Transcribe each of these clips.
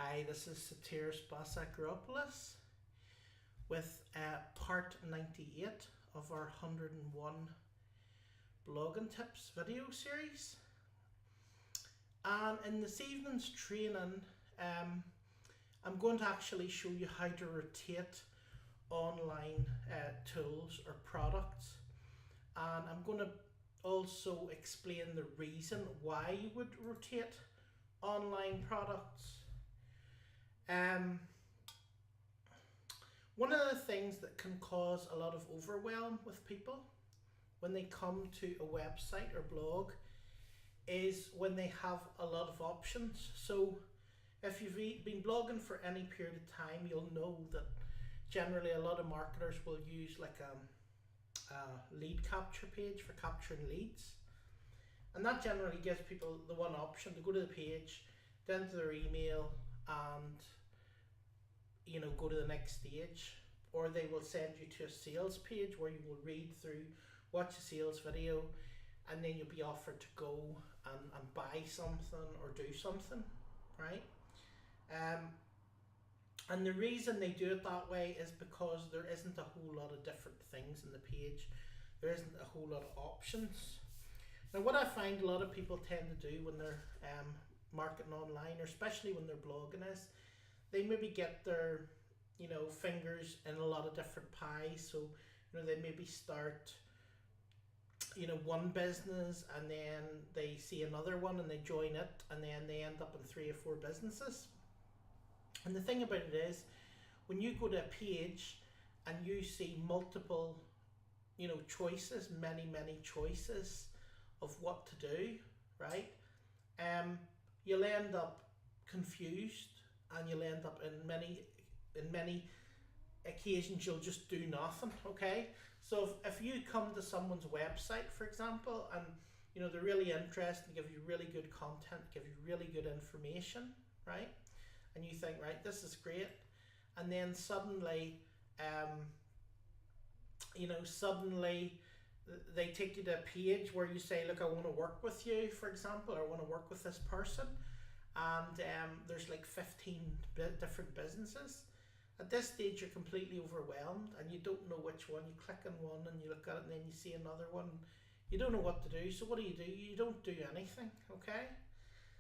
Hi, this is Satiris Basakropoulos with part 98 of our 101 blogging tips video series. And in this evening's training, I'm going to actually show you how to rotate online tools or products, and I'm going to also explain the reason why you would rotate online products. One of the things that can cause a lot of overwhelm with people when they come to a website or blog is when they have a lot of options. So if you've been blogging for any period of time, you'll know that generally a lot of marketers will use like a lead capture page for capturing leads, and that generally gives people the one option to go to the page, then to their email, and go to the next stage. Or they will send you to a sales page where you will read through, watch a sales video, and then you'll be offered to go and buy something or do something, right? And the reason they do it that way is because there isn't a whole lot of different things in the page. There isn't a whole lot of options. Now, what I find a lot of people tend to do when they're marketing online, or especially when they're blogging, is they maybe get their fingers in a lot of different pies. So they maybe start one business, and then they see another one and they join it, and then they end up in 3 or 4 businesses. And the thing about it is, when you go to a page and you see multiple choices, many choices of what to do, right, you'll end up confused, and you'll end up in many occasions you'll just do nothing. Okay, so if you come to someone's website, for example, and they're really interested, give you really good content, give you really good information, right, and you think, right, this is great, and then suddenly they take you to a page where you say, look, I want to work with you, for example, or I want to work with this person, and there's like 15 different businesses. At this stage, you're completely overwhelmed and you don't know which one. You click on one and you look at it, and then you see another one. You don't know what to do. So what do? You don't do anything. Okay,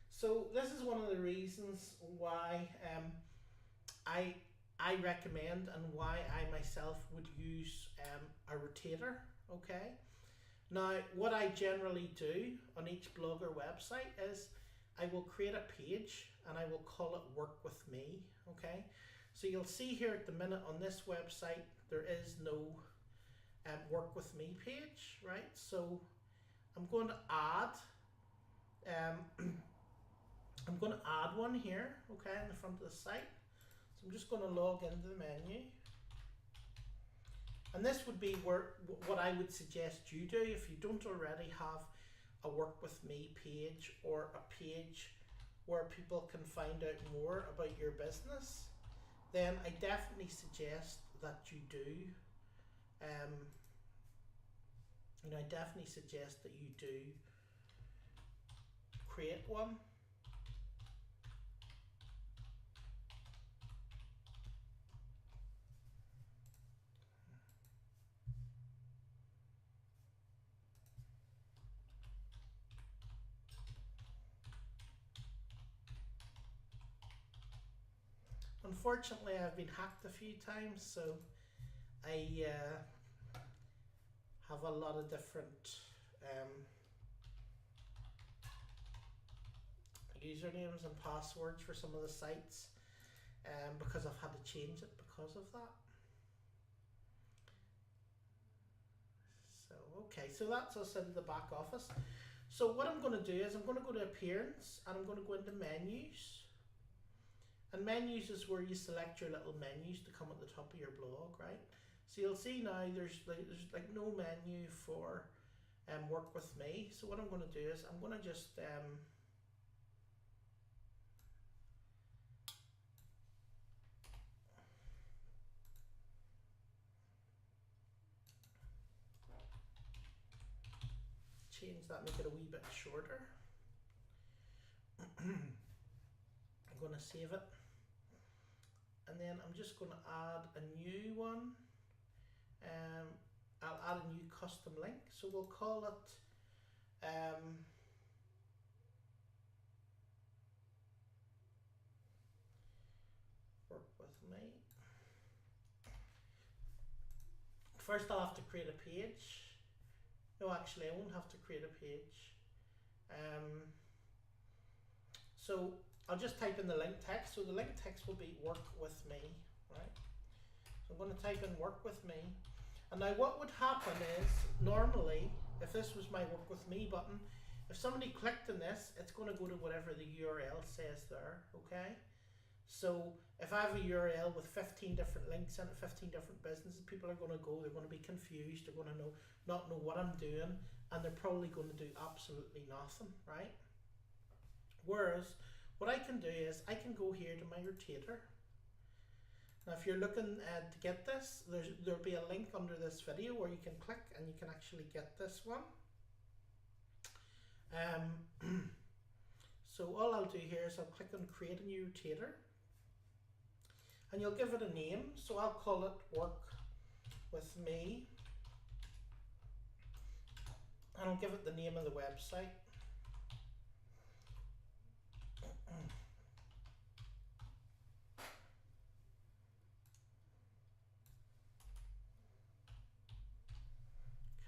so this is one of the reasons why I recommend, and why I myself would use a rotator. Okay, now what I generally do on each blog or website is I will create a page and I will call it Work With Me. Okay, so you'll see here at the minute on this website there is no Work With Me page, right? So I'm going to add I'm going to add one here, okay, in the front of the site. So I'm just going to log into the menu, and this would be what I would suggest you do if you don't already have a Work With Me page, or a page where people can find out more about your business. Then I definitely suggest that you do I definitely suggest that you do create one. Unfortunately, I've been hacked a few times, so I have a lot of different usernames and passwords for some of the sites, because I've had to change it because of that. So okay, so that's us into the back office. So what I'm going to do is I'm going to go to Appearance, and I'm going to go into Menus. And menus is where you select your little menus to come at the top of your blog, right? So you'll see now there's like no menu for Work With Me. So what I'm going to do is I'm going to just change that, make it a wee bit shorter. I'm going to save it. and then I'm just going to add a new one. I'll add a new custom link, so we'll call it work with me. First I'll have to create a page. No, actually I won't have to create a page. So I'll just type in the link text. So the link text will be work with me, right? So I'm going to type in work with me. And now what would happen is, normally, if this was my work with me button, if somebody clicked on this, it's going to go to whatever the URL says there, okay? So if I have a URL with 15 different links in it, 15 different businesses, people are going to go, they're going to be confused, they're going to not know what I'm doing, and they're probably going to do absolutely nothing, right? Whereas, what I can do is, I can go here to my rotator. Now if you're looking to get this, there'll be a link under this video where you can click and you can actually get this one. So all I'll do here is I'll click on create a new rotator, and you'll give it a name. So I'll call it work with me, and I'll give it the name of the website.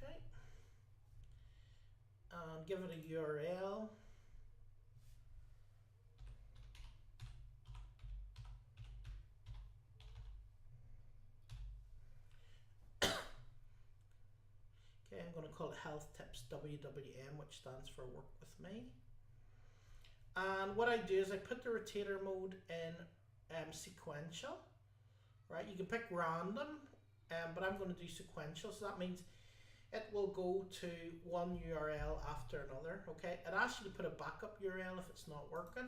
Okay, and give it a URL. Okay, I'm going to call it Health Tips WWM, which stands for work with me. And what I do is I put the rotator mode in sequential, right? You can pick random, but I'm going to do sequential, so that means it will go to one URL after another, okay? It asks you to put a backup URL if it's not working.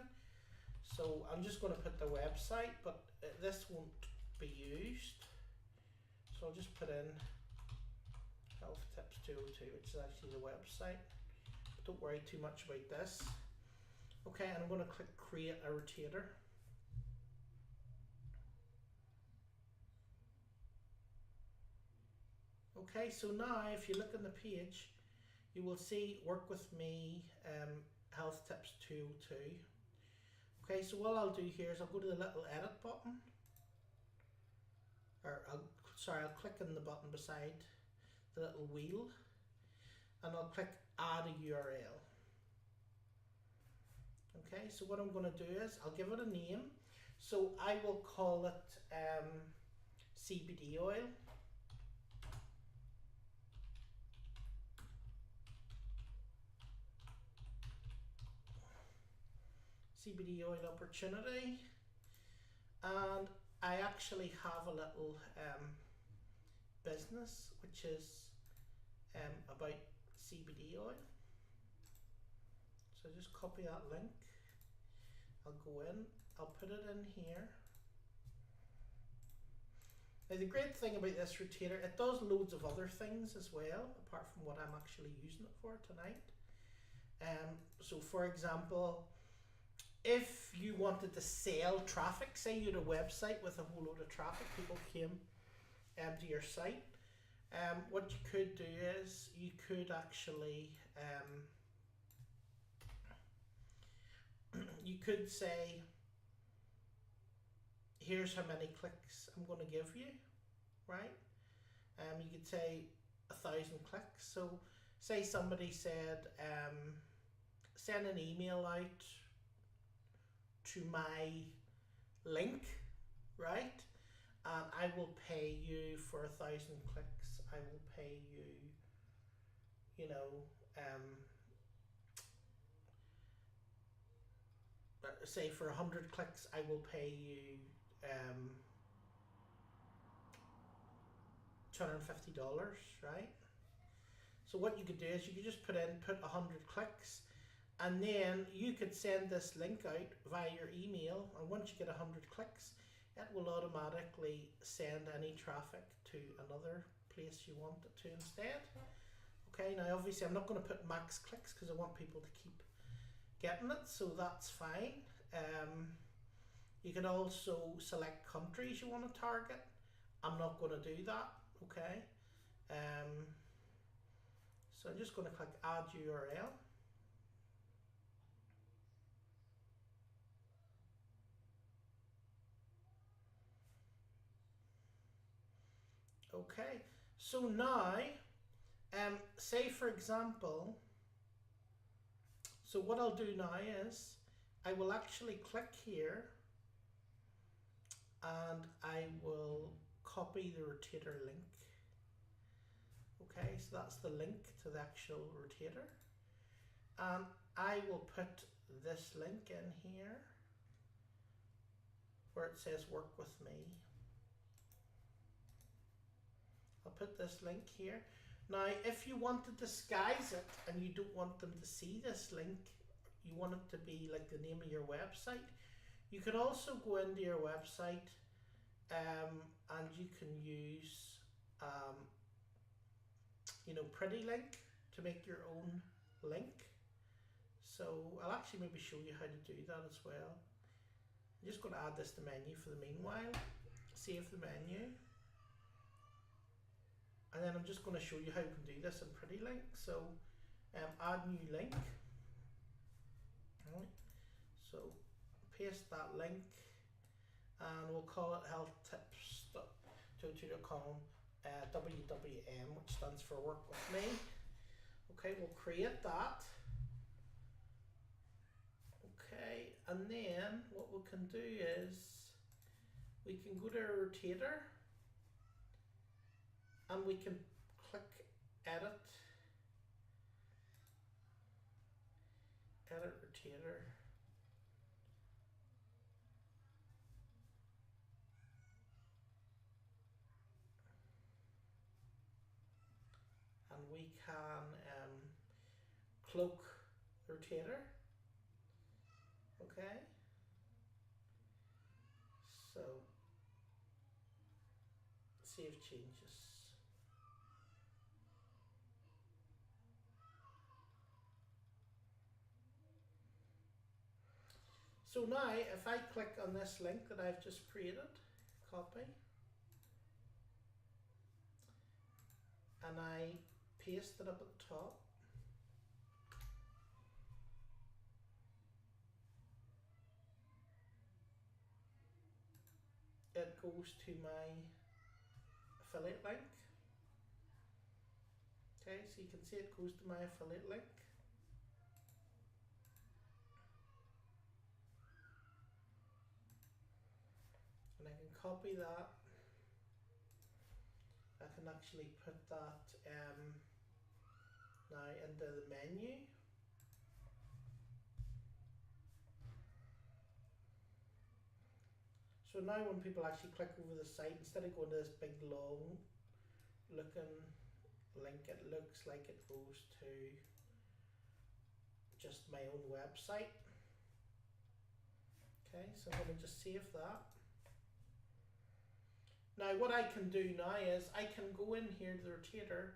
So I'm just going to put the website, but this won't be used. So I'll just put in Health Tips 202, which is actually the website. But don't worry too much about this. Okay, and I'm going to click create a rotator. Okay, so now if you look on the page, you will see work with me, Health Tips 202. Okay, so what I'll do here is I'll go to the little edit button, or I'll click on the button beside the little wheel, and I'll click add a URL. Okay, so what I'm going to do is I'll give it a name. So I will call it CBD oil. CBD oil opportunity, and I actually have a little business which is about CBD oil. So just copy that link. I'll go in, I'll put it in here. Now the great thing about this rotator, it does loads of other things as well, apart from what I'm actually using it for tonight. So for example, if you wanted to sell traffic, say you had a website with a whole load of traffic, people came to your site, what you could do is you could actually you could say, here's how many clicks I'm going to give you, right? You could say 1,000 clicks. So say somebody said, send an email out to my link, right? And I will pay you for 1,000 clicks. I will pay you, you know, say for 100 clicks, I will pay you $250, right? So what you could do is you could just put 100 clicks, and then you could send this link out via your email, and once you get 100 clicks, it will automatically send any traffic to another place you want it to instead. Okay, now obviously I'm not going to put max clicks because I want people to keep getting it, so that's fine. You can also select countries you want to target. I'm not going to do that, okay? So I'm just going to click add URL. Okay, so now, say for example, so what I'll do now is I will actually click here and I will copy the rotator link. Okay, so that's the link to the actual rotator. And I will put this link in here where it says work with me. I'll put this link here. Now, if you want to disguise it and you don't want them to see this link, you want it to be like the name of your website, you can also go into your website and you can use Pretty Link to make your own link. So I'll actually maybe show you how to do that as well. I'm just going to add this to menu for the meanwhile. Save the menu. And then I'm just going to show you how you can do this in Pretty Link. So add new link. Right. So paste that link and we'll call it healthtips.totu.com WWM, which stands for work with me. Okay, we'll create that. Okay, and then what we can do is we can go to our rotator and we can click edit rotator. And we can cloak rotator. Okay. So save changes. So now if I click on this link that I've just created, copy, and I paste it up at the top, it goes to my affiliate link. Okay, so you can see it goes to my affiliate link. And I can copy that. I can actually put that now into the menu. So now when people actually click over the site, instead of going to this big long looking link, it looks like it goes to just my own website. Okay, so I'm going to just save that. Now what I can do now is I can go in here to the rotator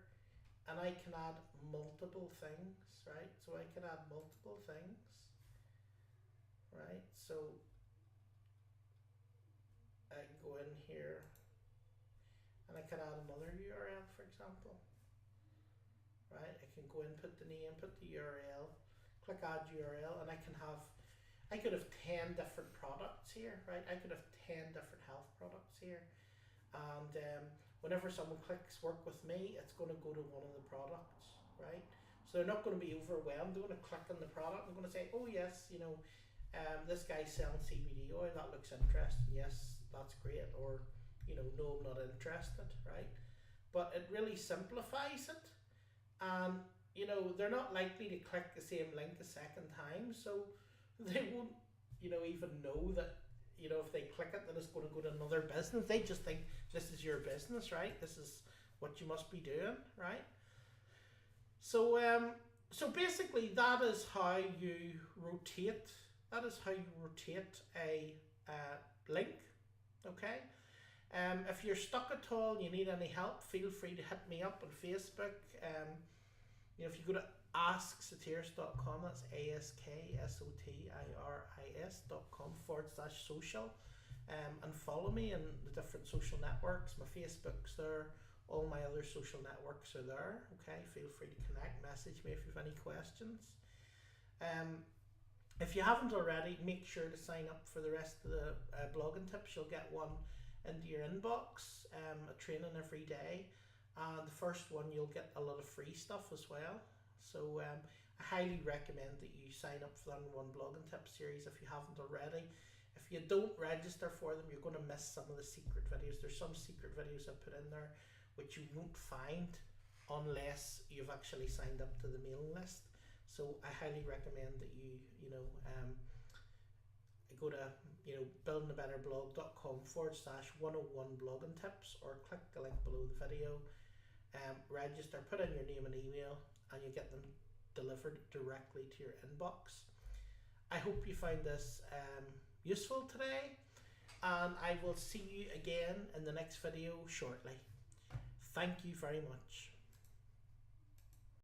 and I can add multiple things, right? So I can add multiple things, right? So I can go in here and I can add another URL, for example, right? I can go in, put the name, put the URL, click add URL, and I could have 10 different products here, right? I could have 10 different health products here. And whenever someone clicks work with me, it's going to go to one of the products, right? So they're not going to be overwhelmed. They're going to click on the product. They're going to say, oh yes, this guy's selling CBD oil, that looks interesting. Yes, that's great. Or, no, I'm not interested, right? But it really simplifies it. And, they're not likely to click the same link a second time. So they won't, even know that, if they click it, then it's going to go to another business. They just think this is your business, right? This is what you must be doing, right? So, so basically, that is how you rotate. That is how you rotate a link. Okay. If you're stuck at all, and you need any help, feel free to hit me up on Facebook. If you go to asksotiris.com, that's asksotiris.com/social, and follow me in the different social networks. My Facebook's there, all my other social networks are there. Okay, feel free to connect, message me if you have any questions. If you haven't already, make sure to sign up for the rest of the blogging tips. You'll get one into your inbox, a training every day, and the first one you'll get a lot of free stuff as well. So I highly recommend that you sign up for the One Blogging Tips series if you haven't already. If you don't register for them, you're going to miss some of the secret videos. There's some secret videos I put in there which you won't find unless you've actually signed up to the mailing list. So I highly recommend that you go to buildingabetterblog.com/101 blogging tips, or click the link below the video, register, put in your name and email, and you get them delivered directly to your inbox. I hope you found this useful today, and I will see you again in the next video shortly. Thank you very much.